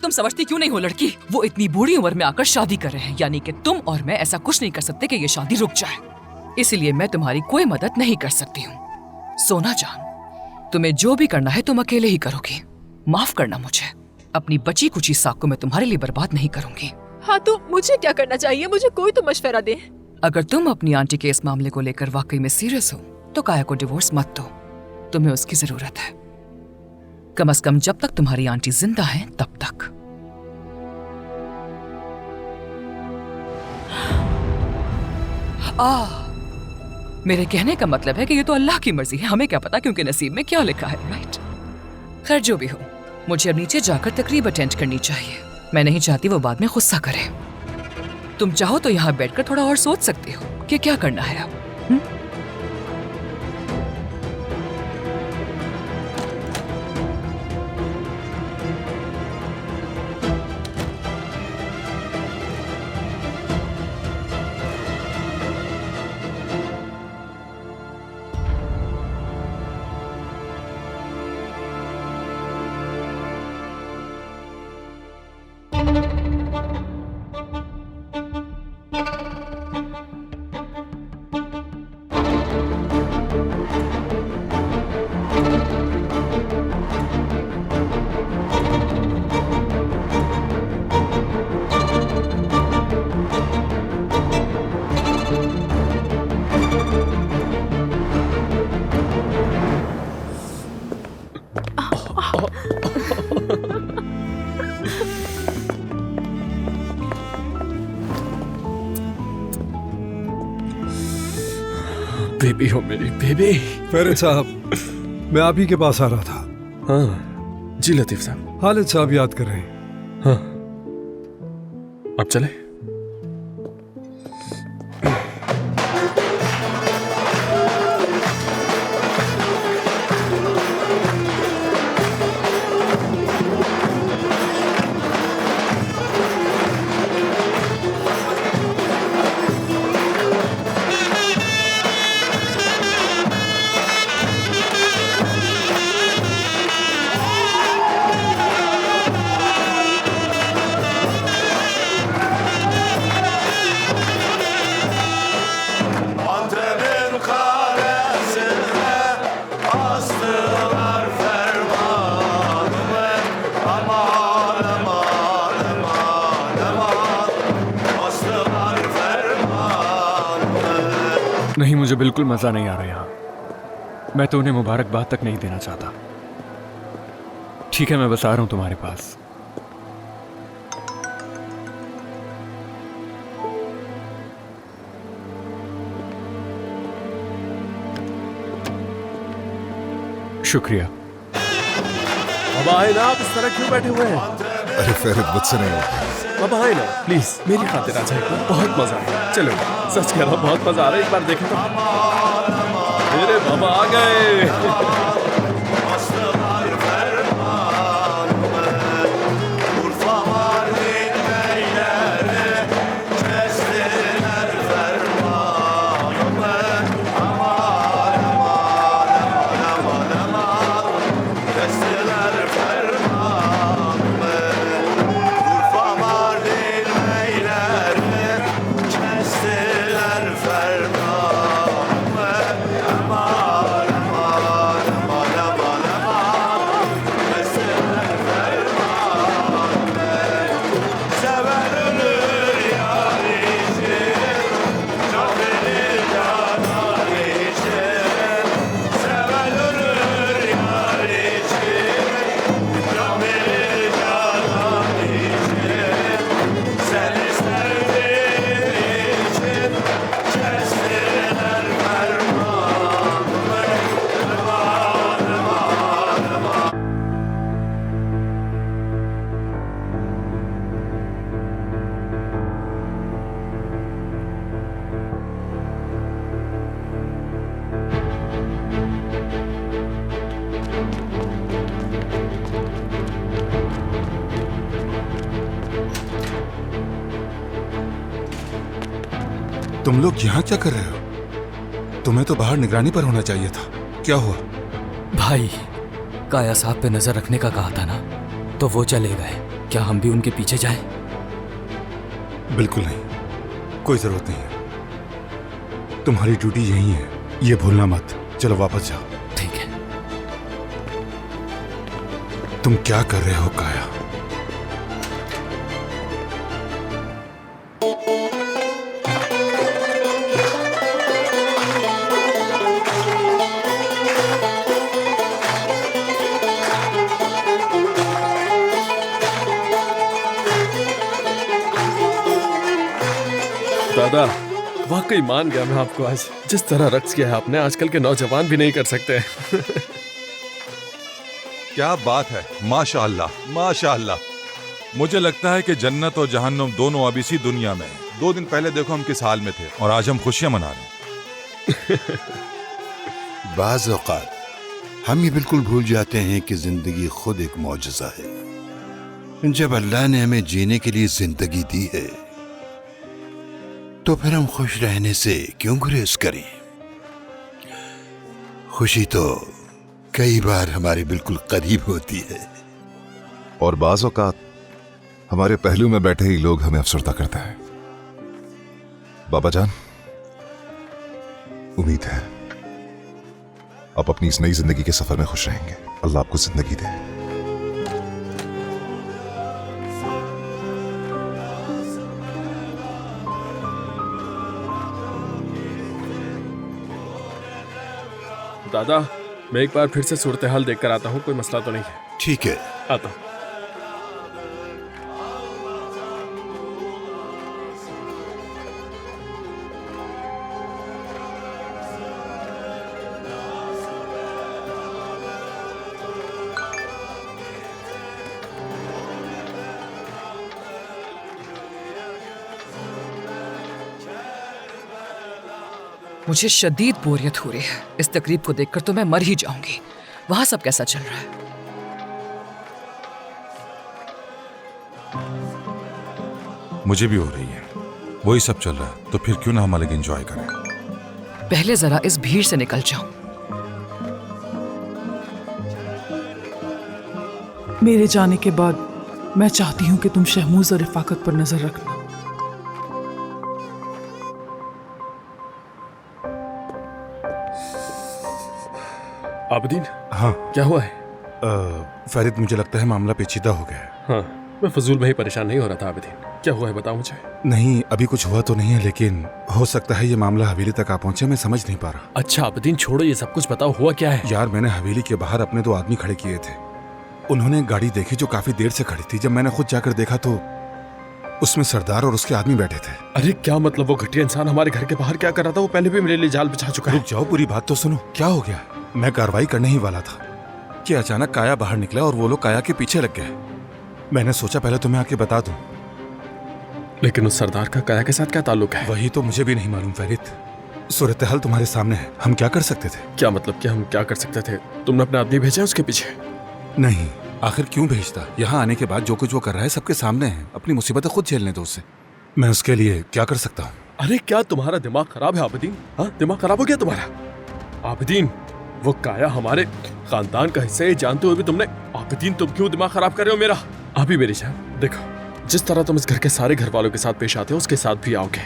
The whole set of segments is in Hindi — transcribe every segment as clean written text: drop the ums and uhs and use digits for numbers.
तुम समझती क्यों नहीं हो लड़की? वो इतनी बूढ़ी उम्र में आकर शादी कर रहे हैं, यानी कि तुम और मैं ऐसा कुछ नहीं कर सकते कि ये शादी रुक जाए। इसीलिए मैं तुम्हारी कोई मदद नहीं कर सकती हूँ। सोना जान, तुम्हें जो भी करना है तुम अकेले ही करोगी। माफ करना मुझे, अपनी बची कुची साख को मैं तुम्हारे लिए बर्बाद नहीं करूंगी। हाँ तो मुझे क्या करना चाहिए? मुझे कोई तो मशवरा दे। अगर तुम अपनी आंटी के इस मामले को लेकर वाकई में सीरियस हो तो काया को डिवोर्स मत दो। तुम्हें उसकी जरूरत है, कम से कम जब तक तुम्हारी आंटी जिंदा है तब तक। मेरे कहने का मतलब है कि ये तो अल्लाह की मर्जी है, हमें क्या पता क्योंकि नसीब में क्या लिखा है, राइट? खैर जो भी हो, मुझे अब नीचे जाकर तकरीब अटेंड करनी चाहिए। मैं नहीं चाहती वो बाद में गुस्सा करे। तुम चाहो तो यहाँ बैठकर थोड़ा और सोच सकती हो कि क्या करना है अब। बेबी हो मेरी बेबी। फेरिड साहब, मैं आप ही के पास आ रहा था। हाँ जी लतीफ साहब। खालिद साहब याद कर रहे हैं। हाँ अब चले। नहीं, मुझे बिल्कुल मजा नहीं आ रहा यहाँ। मैं तो उन्हें मुबारकबाद तक नहीं देना चाहता। ठीक है, मैं बस आ रहा हूं तुम्हारे पास। शुक्रिया। अब आए ना, आप इस तरह क्यों बैठे हुए हैं? अरे फेरिड, मुझसे नहीं होता। अब आए ना प्लीज, मेरी खातिर आ जाए, बहुत मजा आया। चलो सच कह रहा हूँ, बहुत मजा आ रहा है। एक बार देखें तो। मेरे बाबा आ गए। तुम लोग यहाँ क्या कर रहे हो? तुम्हें तो बाहर निगरानी पर होना चाहिए था। क्या हुआ? भाई, काया साहब पे नजर रखने का कहा था ना, तो वो चले गए। क्या हम भी उनके पीछे जाएं? बिल्कुल नहीं, कोई जरूरत नहीं है। तुम्हारी ड्यूटी यही है, ये भूलना मत। चलो वापस जाओ। ठीक है। तुम क्या कर रहे हो काया? दादा वाकई मान गया मैं आपको आज। जिस तरह रक्स किया है आपने, आजकल के नौजवान भी नहीं कर सकते। क्या बात है, माशाअल्लाह माशाअल्लाह। मुझे लगता है कि जन्नत और जहन्नुम दोनों अब इसी दुनिया में हैं। 2 दिन पहले देखो हम किस हाल में थे और आज हम खुशियां मना रहे हैं। बाज़ औक़ात हम ये बिल्कुल भूल जाते हैं कि जिंदगी खुद एक मौजज़ा है। जब अल्लाह ने हमें जीने के लिए जिंदगी दी है तो फिर हम खुश रहने से क्यों गुरेज करें? खुशी तो कई बार हमारे बिल्कुल करीब होती है। और बाज़ औक़ात हमारे पहलू में बैठे ही लोग हमें अफसरदा करते हैं। बाबा जान, उम्मीद है आप अपनी इस नई जिंदगी के सफर में खुश रहेंगे। अल्लाह आपको जिंदगी दे। दादा मैं एक बार फिर से सूरत हाल देखकर आता हूँ, कोई मसला तो नहीं है। ठीक है, आता हूँ। मुझे शदीद बोरियत हो रही है। इस तकरीब को देखकर तो मैं मर ही जाऊंगी। वहां सब कैसा चल रहा है? मुझे भी हो रही है, वही सब चल रहा है। तो फिर क्यों ना हम अलग एंजॉय करें। पहले जरा इस भीड़ से निकल जाऊं। मेरे जाने के बाद मैं चाहती हूँ कि तुम शहमूज और रिफाकत पर नजर रखना। आबदीन, हाँ क्या हुआ है? फरीद, मुझे लगता है मामला पेचीदा हो गया है। हाँ, मैं फजूल में ही परेशान नहीं हो रहा था आबदीन। क्या हुआ है बताओ मुझे। नहीं, अभी कुछ हुआ तो नहीं है, लेकिन हो सकता है ये मामला हवेली तक आ पहुंचे। मैं समझ नहीं पा रहा। अच्छा आबदीन छोड़ो ये सब कुछ, बताओ हुआ क्या है। यार, मैंने हवेली के बाहर अपने 2 आदमी खड़े किए थे। उन्होंने एक गाड़ी देखी जो काफी देर से खड़ी थी। जब मैंने खुद जाकर देखा तो उसमें सरदार और उसके आदमी बैठे थे। अरे क्या मतलब, वो घटिया इंसान हमारे घर के बाहर क्या कर रहा था? वो पहले भी मेरे लिए जाल बिछा चुका है। रुक जाओ, पूरी बात तो सुनो। क्या हो गया? मैं कार्रवाई करने ही वाला था कि अचानक काया बाहर निकला और वो लोग काया के पीछे लग गए। मैंने सोचा पहले तुम्हें आके बता दूं। लेकिन उस सरदार का काया के साथ क्या ताल्लुक है? वही तो मुझे भी नहीं मालूम फरीद। सूरत हाल तुम्हारे सामने है, हम क्या कर सकते थे? क्या मतलब कि हम क्या कर सकते थे? तुमने अपने आदमी भेजा उसके पीछे? नहीं, आखिर क्यों भेजता? यहाँ आने के बाद जो कुछ वो कर रहा है सबके सामने है। अपनी मुसीबतें खुद झेलने दो उसे। मैं उसके लिए क्या कर सकता हूँ? अरे क्या तुम्हारा दिमाग खराब है आबदीन? हाँ, दिमाग खराब हो गया तुम्हारा? आबदीन, वो काया हमारे खानदान का हिस्सा है, जानते हुए भी तुमने। आबदीन, तुम क्यों दिमाग खराब कर रहे हो मेरा? अभी मेरी जान देखो, जिस तरह तुम इस घर के सारे घर वालों के साथ पेश आते हो उसके साथ भी आओगे।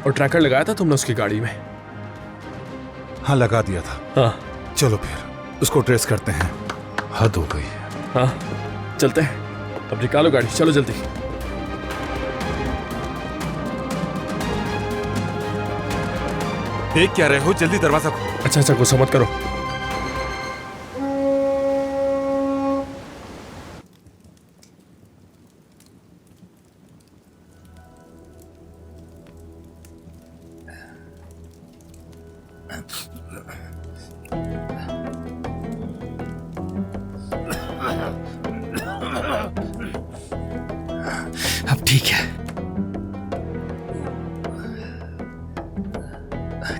और ट्रैकर लगाया था तुमने उसकी गाड़ी में? हाँ, लगा दिया था। हाँ, चलो फिर उसको ट्रेस करते हैं। हद हो गई। हाँ चलते हैं, अब निकालो गाड़ी, चलो जल्दी। देख क्या रहे हो? जल्दी दरवाजा खोलो। अच्छा अच्छा, गुस्सा मत करो। अब ठीक है।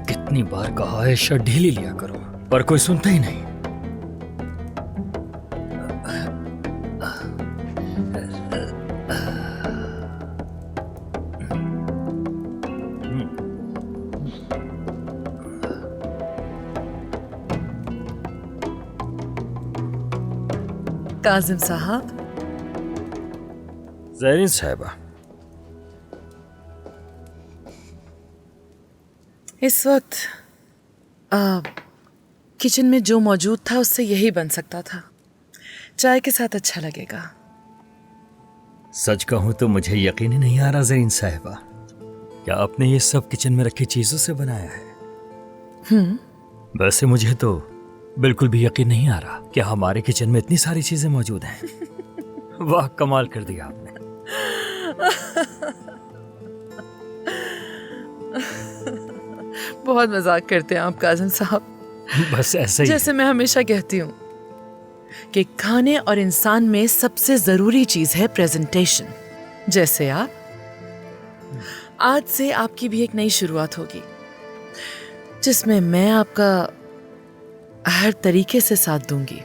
कितनी बार कहा है शर्ट ढीली लिया करो, पर कोई सुनता ही नहीं। काजिम साहब, ज़रीन साहिबा, इस वक्त किचन में जो मौजूद था उससे यही बन सकता था। चाय के साथ अच्छा लगेगा। सच कहूं तो मुझे यकीन ही नहीं आ रहा ज़रीन साहिबा, क्या आपने ये सब किचन में रखी चीजों से बनाया है? वैसे मुझे तो बिल्कुल भी यकीन नहीं आ रहा कि हमारे किचन में इतनी सारी चीजें मौजूद हैं। वाह, कमाल कर दिया आपने। बहुत मजाक करते हैं आप काजिम साहब। बस ऐसा ही जैसे मैं हमेशा कहती हूँ कि खाने और इंसान में सबसे जरूरी चीज है प्रेजेंटेशन। जैसे आप, आज से आपकी भी एक नई शुरुआत होगी जिसमें मैं आपका हर तरीके से साथ दूंगी।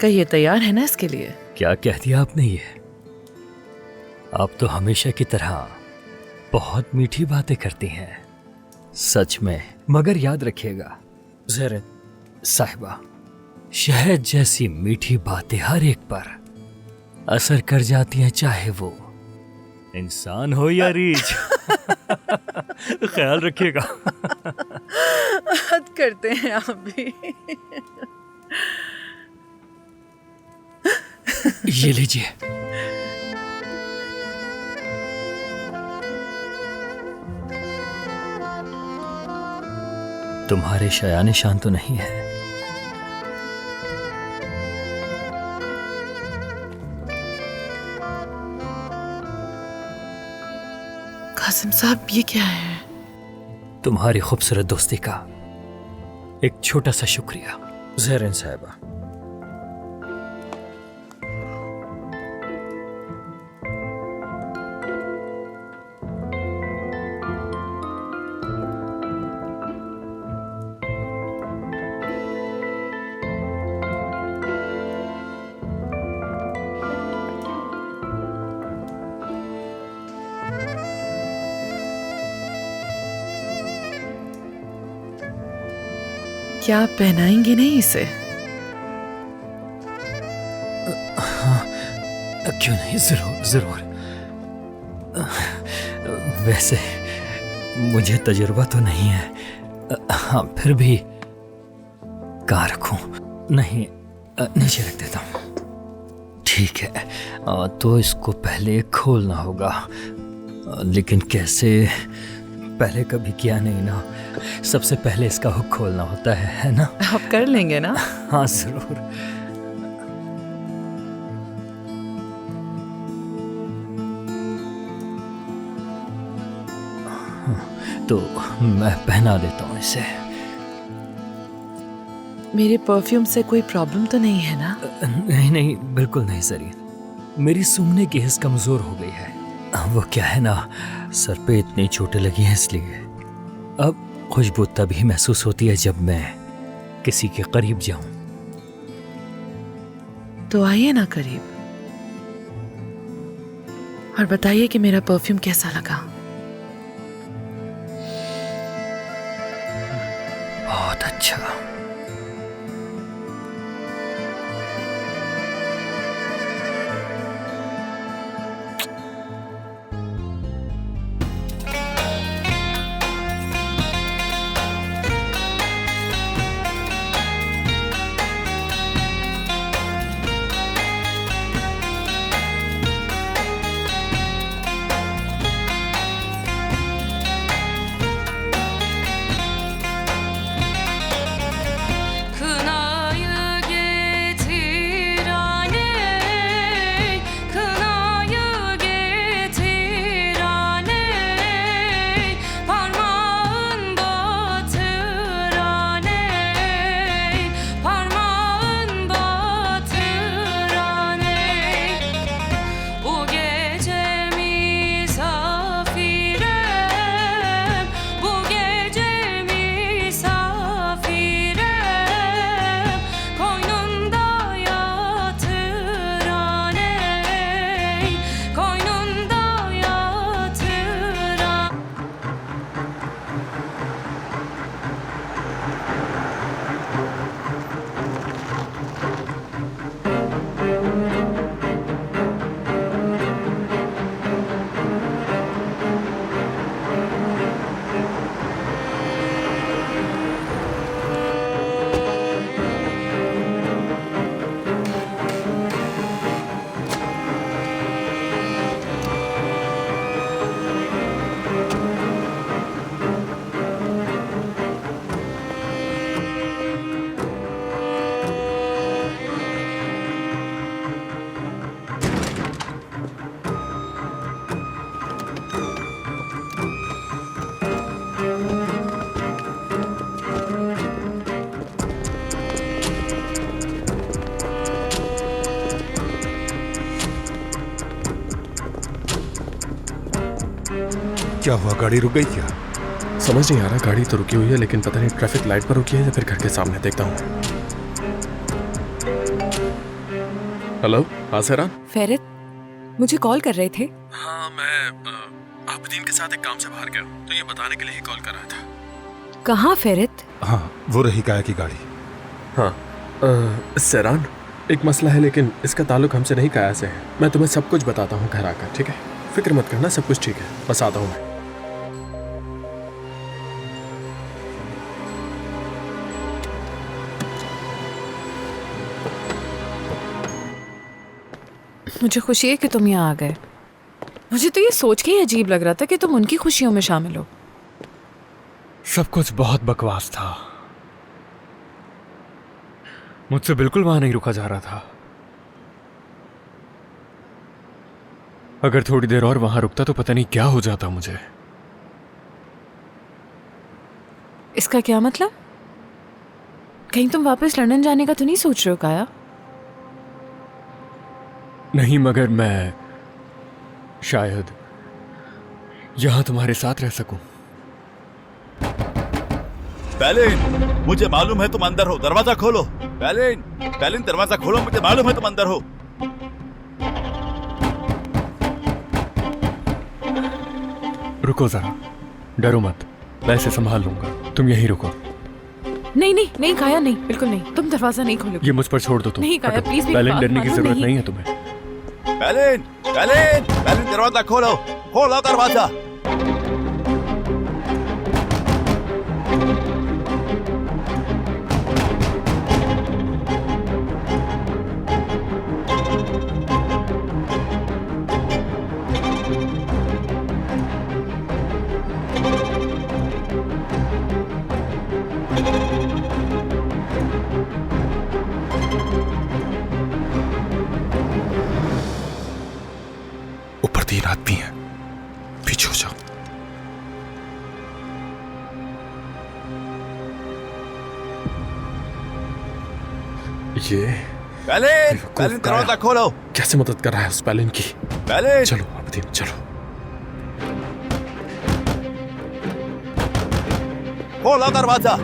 कहिए तैयार है ना इसके लिए? क्या कह दिया आपने ये? आप तो हमेशा की तरह बहुत मीठी बातें करती हैं, सच में। मगर याद रखिएगा ज़रीन साहिबा, शहद जैसी मीठी बातें हर एक पर असर कर जाती हैं, चाहे वो इंसान हो या रीछ। ख्याल रखिएगा। हद करते हैं आप भी। ये लीजिए। तुम्हारे शया निशान तो नहीं है? कासिम साहब, ये क्या है? तुम्हारी खूबसूरत दोस्ती का एक छोटा सा शुक्रिया ज़रीन साहिबा। क्या आप पहनाएंगे नहीं इसे? क्यों नहीं, जरूर जरूर। वैसे मुझे तजुर्बा तो नहीं है। हाँ, फिर भी कहाँ रखूं? नहीं, नीचे रख देता हूँ। ठीक है, तो इसको पहले खोलना होगा, लेकिन कैसे? पहले कभी किया नहीं ना। सबसे पहले इसका हुक खोलना होता है ना? आप कर लेंगे ना? हाँ जरूर। तो मैं पहना देता हूँ इसे। मेरे परफ्यूम से कोई प्रॉब्लम तो नहीं है ना? नहीं नहीं, बिल्कुल नहीं ज़रीन। मेरी सूंघने की हिस्स कमजोर हो गई है। वो क्या है ना, सर पे इतनी चोटें लगी हैं, इसलिए अब खुशबू तभी महसूस होती है जब मैं किसी के करीब जाऊं। तो आइए ना करीब और बताइए कि मेरा परफ्यूम कैसा लगा। बहुत अच्छा। क्या हुआ, गाड़ी रुक गई क्या? समझ नहीं आ रहा, गाड़ी तो रुकी हुई है लेकिन पता नहीं ट्रैफिक लाइट पर रुकी है या फिर घर के सामने। देखता हूँ। हेलो, हाँ सेरान। फेरित, मुझे कॉल कर रहे थे? हाँ, मैं आबदीन के साथ एक काम से बाहर गया तो ये बताने के लिए ही कॉल कर रहा था। कहाँ फेरित? हाँ, वो रही काया की गाड़ी। हाँ सेरान, एक मसला है लेकिन इसका ताल्लुक हमसे नहीं, काया से है। मैं तुम्हें सब कुछ बताता हूँ घर आकर, ठीक है? फिक्र मत करना, सब कुछ ठीक है। बस आता हूँ मैं। मुझे खुशी है कि तुम यहाँ आ गए। मुझे तो ये सोच के ही अजीब लग रहा था कि तुम उनकी खुशियों में शामिल हो। सब कुछ बहुत बकवास था। मुझसे बिल्कुल वहां नहीं रुका जा रहा था। अगर थोड़ी देर और वहां रुकता तो पता नहीं क्या हो जाता मुझे। इसका क्या मतलब? कहीं तुम वापस लंदन जाने का तो नहीं सोच रहे हो काया? नहीं, मगर मैं शायद यहां तुम्हारे साथ रह सकूं। बैलिन, मुझे मालूम है तुम अंदर हो, दरवाजा खोलो। बैलिन, बैलिन दरवाजा खोलो, मुझे मालूम है तुम अंदर हो। रुको जरा, डरो मत, मैं इसे संभाल लूंगा। तुम यहीं रुको। नहीं नहीं नहीं काया, नहीं, बिल्कुल नहीं। तुम दरवाजा नहीं खोलोगे। ये मुझ पर छोड़ दो तुम। नहीं काया, प्लीज। बैलिन, डरने की जरूरत नहीं है तुम्हें। बैलिन, बैलिन, बैलिन दरवाजा खोलो, खोलो दरवाजा। ऊपर 3 आदमी हैं, पीछे हो जाओ। ये बैलिन, बैलिन दरवाजा खोलो। कैसे मदद कर रहा है उस बैलिन की? बैलिन, चलो आबदीन, चलो। खोलो दरवाजा।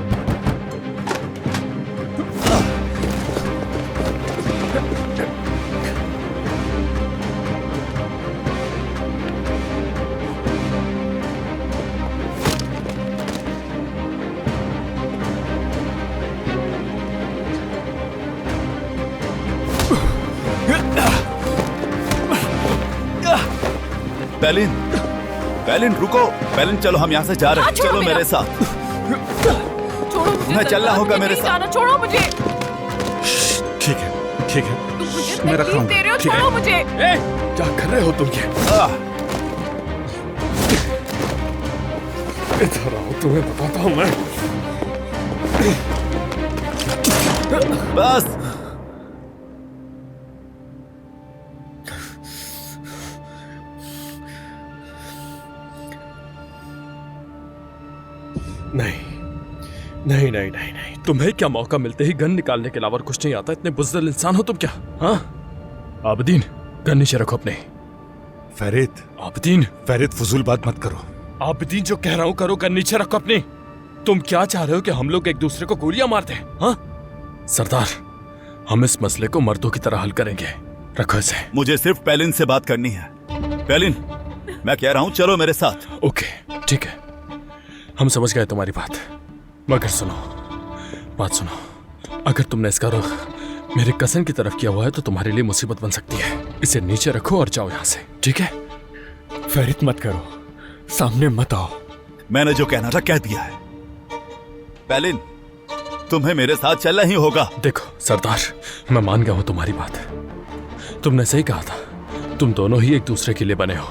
बैलिन, बैलिन रुको। बैलिन चलो, हम यहाँ से जा रहे हैं। चलो मेरे साथ। छोड़ो मुझे। मैं चलना होगा मेरे नहीं साथ। जाना, छोड़ो मुझे। ठीक है, ठीक है। तुम मुझे मैं रखा तकलीफ हूँ, दे रहे हो, ठीक है। छोड़ो मुझे। क्या कर रहे हो तुम ये? इधर आओ, तुम्हें बताता हूँ मैं। बस। नहीं, नहीं, तुम्हें क्या मौका मिलते ही गन निकालने के अलावा कुछ नहीं आता? इतने बुज़दिल इंसान हो तुम क्या? हाँ आबदीन, गन नीचे रखो अपने। फेरित, आबदीन, फेरित फजूल बात मत करो। आबदीन, जो कह रहा हूँ करो, गन नीचे रखो अपने। तुम क्या चाह रहे हो कि हम लोग एक दूसरे को गोलियां मारते हैं? हाँ सरदार, हम इस मसले को मर्दों की तरह हल करेंगे। रखो इसे। मुझे सिर्फ बैलिन से बात करनी है। बैलिन, मैं कह रहा हूँ चलो मेरे साथ। ओके, ठीक है, हम समझ गए तुम्हारी बात। मगर सुनो, बात सुनो। अगर तुमने इसका रुख मेरे कसन की तरफ किया हुआ है तो तुम्हारे लिए मुसीबत बन सकती है। इसे नीचे रखो और जाओ यहाँ से, ठीक है? फेरित मत करो, सामने मत आओ। मैंने जो कहना था कह दिया है। बैलिन, तुम्हें मेरे साथ चलना ही होगा। देखो सरदार, मैं मान गया हूं तुम्हारी बात। तुमने सही कहा था, तुम दोनों ही एक दूसरे के लिए बने हो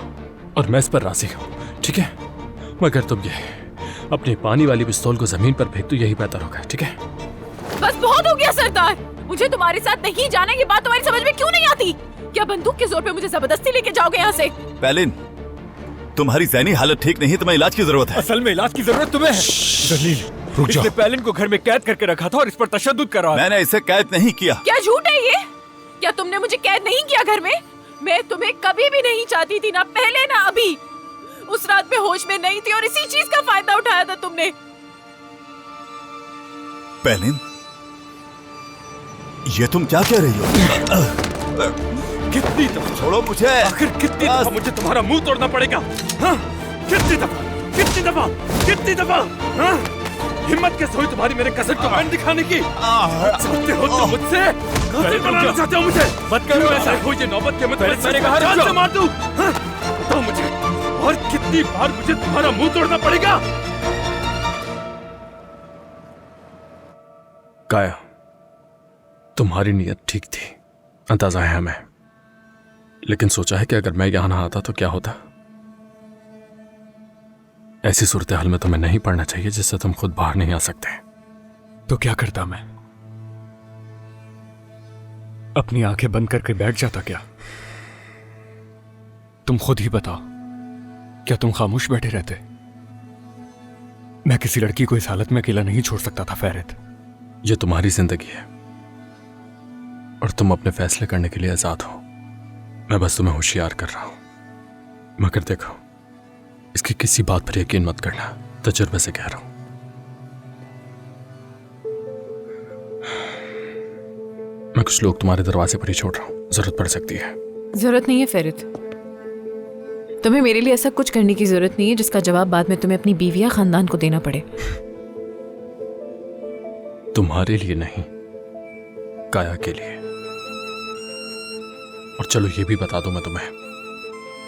और मैं इस पर राजी हूं, ठीक है? मगर तुम ये अपनी पानी वाली पिस्तौल को जमीन पर फेंक दो, यही बेहतर होगा, ठीक है? बस बहुत हो गया सरदार, मुझे तुम्हारे साथ नहीं जाना। ये बात तुम्हारी समझ में क्यों नहीं आती? क्या बंदूक के जोर पे मुझे जबरदस्ती लेके जाओगे यहाँ से? बैलिन, तुम्हारी ज़हनी हालत ठीक नहीं, तुम्हें इलाज की जरूरत है। असल में इलाज की जरूरत तुम्हें है। जलील, रुक जाओ। इसने बैलिन को घर में कैद करके रखा था और इस पर तशद्दुद करा। मैंने इसे कैद नहीं किया। क्या झूठ है ये? क्या तुमने मुझे कैद नहीं किया घर में? मैं तुम्हें कभी भी नहीं चाहती थी, ना पहले ना अभी। उस रात में होश में नहीं थी और इसी चीज का फायदा उठाया था तुमने। पेलिन, ये तुम क्या कह रही हो? कितनी दफा छोड़ो मुझे। आखिर कितनी दफा मुझे तुम्हारा मुंह तोड़ना पड़ेगा? हाँ? कितनी दफा, कितनी दफा, कितनी दफा? हाँ? हिम्मत कैसे हुई तुम्हारी मेरे कसम को बंद दिखाने की? चाहते हो तुम मुझसे? कातिल बनाना चाहते हो मुझे? मत करो ऐसा। हो ये नौबत के मैं तुम्हारे जान से मार दूं? हाँ? बताओ मुझे, और कितनी बार मुझे तुम्हारा मुंह तोड़ना पड़ेगा? काया, तुम्हारी नीयत ठीक थी, अंदाजा है हमें, लेकिन सोचा है कि अगर मैं यहां ना आता तो क्या होता। ऐसी सूरत हाल में तुम्हें नहीं पढ़ना चाहिए जिससे तुम खुद बाहर नहीं आ सकते। तो क्या करता मैं? अपनी आंखें बंद करके बैठ जाता क्या? तुम खुद ही बताओ, क्या तुम खामोश बैठे रहते? मैं किसी लड़की को इस हालत में अकेला नहीं छोड़ सकता था फेरित। यह तुम्हारी जिंदगी है और तुम अपने फैसले करने के लिए आजाद हो। मैं बस तुम्हें होशियार कर रहा हूं। मगर देखो, इसकी किसी बात पर यकीन मत करना, तजुर्बे से कह रहा हूं। मैं कुछ लोग तुम्हारे दरवाजे पर ही छोड़ रहा हूं, जरूरत पड़ सकती है। जरूरत नहीं है फेरित, तुम्हें मेरे लिए ऐसा कुछ करने की जरूरत नहीं है जिसका जवाब बाद में तुम्हें अपनी बीवी या खानदान को देना पड़े। तुम्हारे लिए नहीं, काया के लिए। और चलो ये भी बता दो मैं तुम्हें,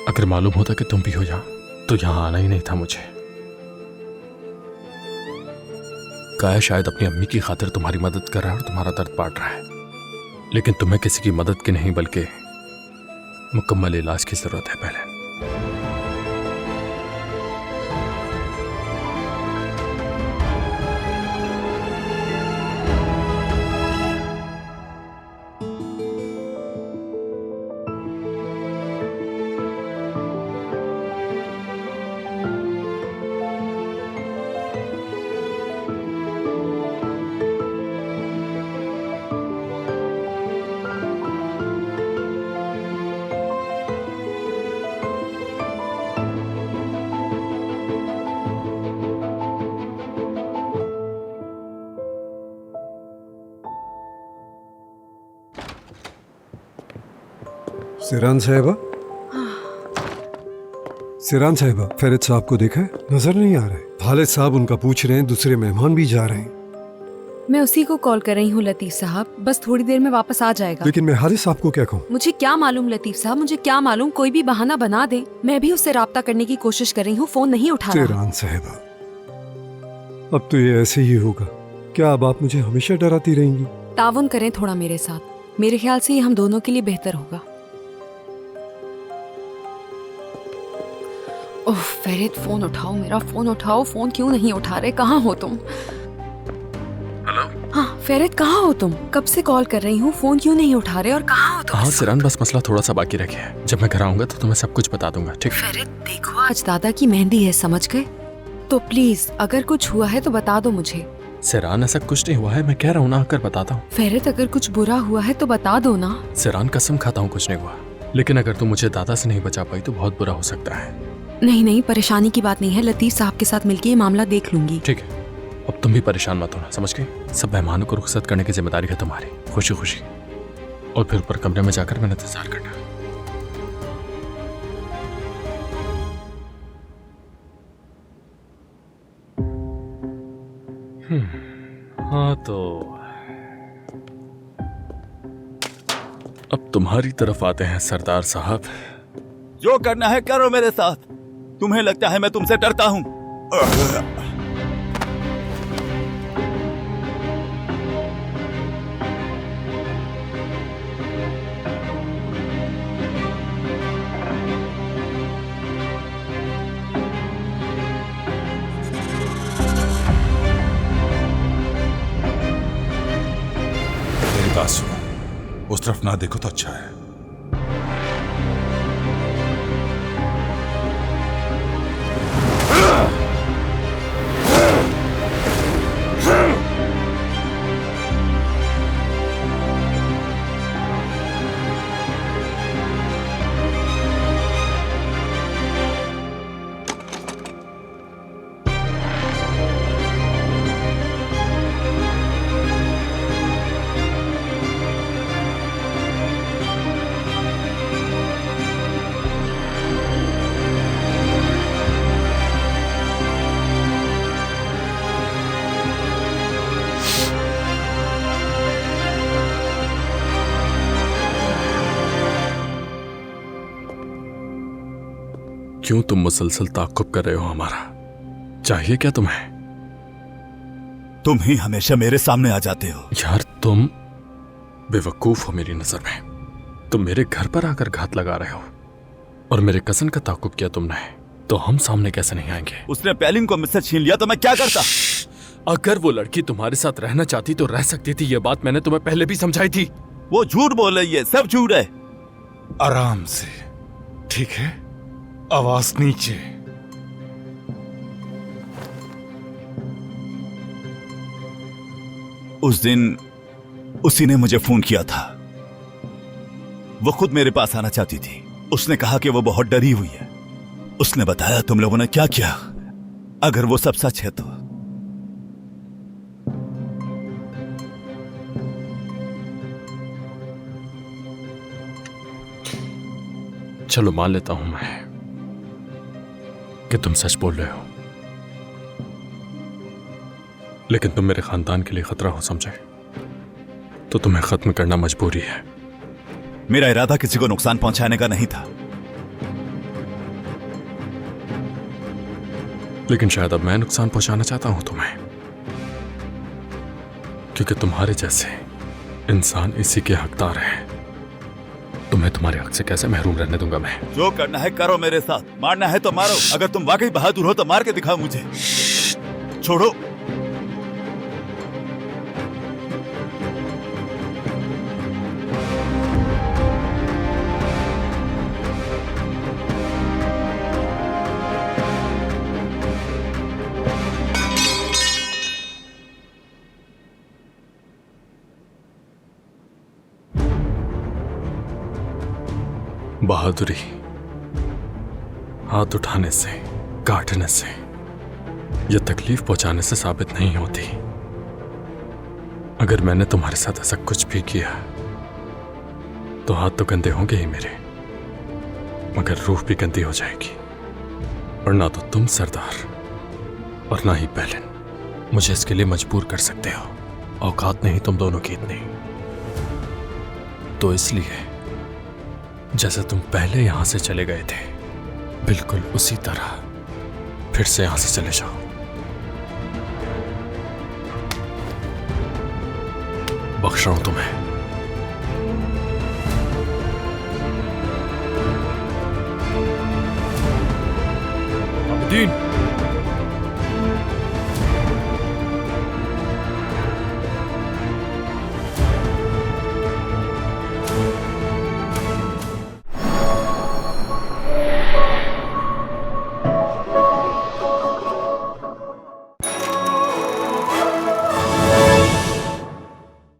अगर मालूम होता कि तुम भी हो यहां तो यहां आना ही नहीं था मुझे। काया शायद अपनी अम्मी की खातिर तुम्हारी मदद कर रहा है और तुम्हारा दर्द बांट रहा है, लेकिन तुम्हें किसी की मदद की नहीं बल्कि मुकम्मल इलाज की जरूरत है। पहले सिरान साहिबा, सिरान साहिबा, फेरित साहब को देखा है? नजर नहीं आ रहे। खालिद साहब उनका पूछ रहे हैं, दूसरे मेहमान भी जा रहे हैं। मैं उसी को कॉल कर रही हूँ लतीफ साहब, बस थोड़ी देर में वापस आ जाएगा। लेकिन मैं हारिस साहब को क्या कहूँ? मुझे क्या मालूम लतीफ साहब, मुझे क्या मालूम, कोई भी बहाना बना दे। मैं भी उससे राब्ता करने की कोशिश कर रही हूँ, फोन नहीं उठा रहा। सिरान साहिबा, अब तो ये ऐसे ही होगा। क्या अब आप मुझे हमेशा डराती रहेंगी? ताउन करें थोड़ा मेरे साथ, मेरे ख्याल से ये हम दोनों के लिए बेहतर होगा। ओह फेरित, फोन उठाओ, मेरा फोन उठाओ। फोन क्यों नहीं उठा रहे? कहाँ हो तुम? हेलो। हाँ फेरित, कहाँ हो तुम? कब से कॉल कर रही हूँ, फोन क्यों नहीं उठा रहे और कहाँ हो तुम? हाँ सिरान, बस मसला थोड़ा सा बाकी रखे है। जब मैं घर आऊंगा तो तुम्हें सब कुछ बता दूंगा, ठीक? फेरित देखो, आज दादा की मेहंदी है, समझ गए? तो प्लीज अगर कुछ हुआ है तो बता दो मुझे। सिरान, ऐसा कुछ नहीं हुआ है, मैं कह रहा हूँ ना, आकर बताता हूँ। फेरित अगर कुछ बुरा हुआ है तो बता दो ना। सिरान, कसम खाता हूँ कुछ नहीं हुआ, लेकिन अगर तुम मुझे दादा से नहीं बचा पाई तो बहुत बुरा हो सकता है। नहीं नहीं, परेशानी की बात नहीं है, लतीफ साहब के साथ मिलके ये मामला देख लूंगी। ठीक है, अब तुम भी परेशान मत होना, समझ गई? सब मेहमानों को रुखसत करने की जिम्मेदारी है तुम्हारी, खुशी खुशी। और फिर ऊपर कमरे में जाकर मैंने इंतजार करना। हाँ तो अब तुम्हारी तरफ आते हैं सरदार साहब। जो करना है करो मेरे साथ। तुम्हें लगता है मैं तुमसे डरता हूं? मेरी बात सुनो, उस तरफ ना देखो तो अच्छा है। क्यों तुम मुसलसल ताक़ुब कर रहे हो हमारा? चाहिए क्या तुम्हें? तुम ही हमेशा मेरे सामने आ जाते हो। यार तुम बेवकूफ हो मेरी नजर में। तुम मेरे घर पर आकर घात लगा रहे हो और मेरे कजन का ताक़ुब किया तुमने, तो हम सामने कैसे नहीं आएंगे? उसने पैलिन को मुझसे छीन लिया तो मैं क्या करता? अगर वो लड़की तुम्हारे साथ रहना चाहती तो रह सकती थी। ये बात मैंने तुम्हें पहले भी समझाई थी। वो झूठ बोल रही है, सब झूठ है। आराम से, ठीक है? आवाज नीचे। उस दिन उसी ने मुझे फोन किया था। वो खुद मेरे पास आना चाहती थी। उसने कहा कि वो बहुत डरी हुई है। उसने बताया तुम लोगों ने क्या किया। अगर वो सब सच है तो चलो मान लेता हूं मैं कि तुम सच बोल रहे हो, लेकिन तुम मेरे खानदान के लिए खतरा हो समझे तो तुम्हें खत्म करना मजबूरी है। मेरा इरादा किसी को नुकसान पहुंचाने का नहीं था, लेकिन शायद अब मैं नुकसान पहुंचाना चाहता हूं तुम्हें, क्योंकि तुम्हारे जैसे इंसान इसी के हकदार हैं। तुम्हें तुम्हारे हक से कैसे महरूम रहने दूंगा मैं? जो करना है करो मेरे साथ, मारना है तो मारो। अगर तुम वाकई बहादुर हो तो मार के दिखाओ मुझे। छोड़ो। बहादुरी हाथ उठाने से, काटने से या तकलीफ पहुंचाने से साबित नहीं होती। अगर मैंने तुम्हारे साथ ऐसा कुछ भी किया तो हाथ तो गंदे होंगे ही मेरे, मगर रूह भी गंदी हो जाएगी। और ना तो तुम सरदार और ना ही पैलिन मुझे इसके लिए मजबूर कर सकते हो। औकात नहीं तुम दोनों की इतनी। तो इसलिए जैसे तुम पहले यहां से चले गए थे, बिल्कुल उसी तरह फिर से यहां से चले जाओ। बख्श रहा हूं तुम्हें। अबदीन,